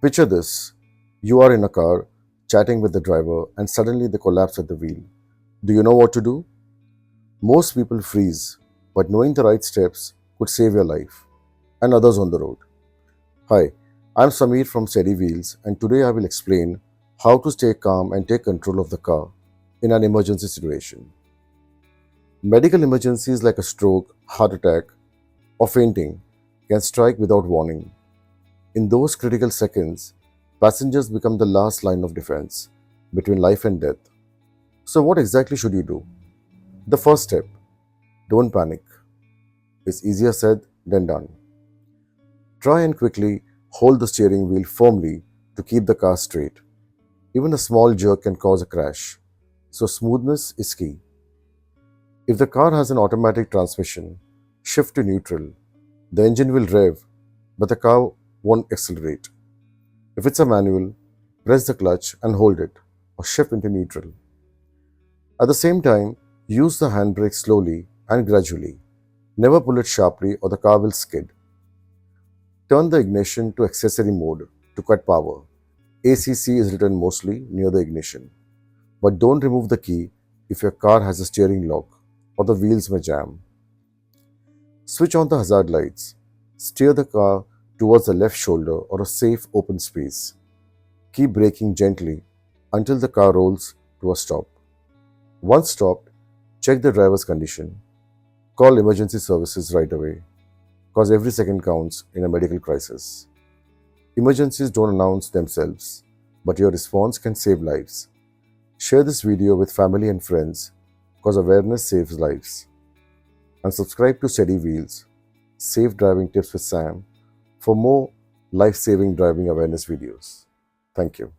Picture this. You are in a car, chatting with the driver, and suddenly they collapse at the wheel. Do you know what to do? Most people freeze, but knowing the right steps could save your life and others on the road. Hi, I'm Samir from Steady Wheels, and today I will explain how to stay calm and take control of the car in an emergency situation. Medical emergencies like a stroke, heart attack, or fainting can strike without warning. In those critical seconds, passengers become the last line of defense between life and death. So, what exactly should you do? The first step, don't panic. It's easier said than done. Try and quickly hold the steering wheel firmly to keep the car straight. Even a small jerk can cause a crash, so smoothness is key. If the car has an automatic transmission, shift to neutral. The engine will rev, but the car won't accelerate. If it's a manual, press the clutch and hold it, or shift into neutral. At the same time, use the handbrake slowly and gradually. Never pull it sharply or the car will skid. Turn the ignition to accessory mode to cut power. ACC is written mostly near the ignition. But don't remove the key if your car has a steering lock or the wheels may jam. Switch on the hazard lights. Steer the car towards the left shoulder or a safe open space. Keep braking gently until the car rolls to a stop. Once stopped, check the driver's condition. Call emergency services right away, because every second counts in a medical crisis. Emergencies don't announce themselves, but your response can save lives. Share this video with family and friends, because awareness saves lives. And subscribe to Steady Wheels, Safe Driving Tips with Sam, for more life-saving driving awareness videos. Thank you.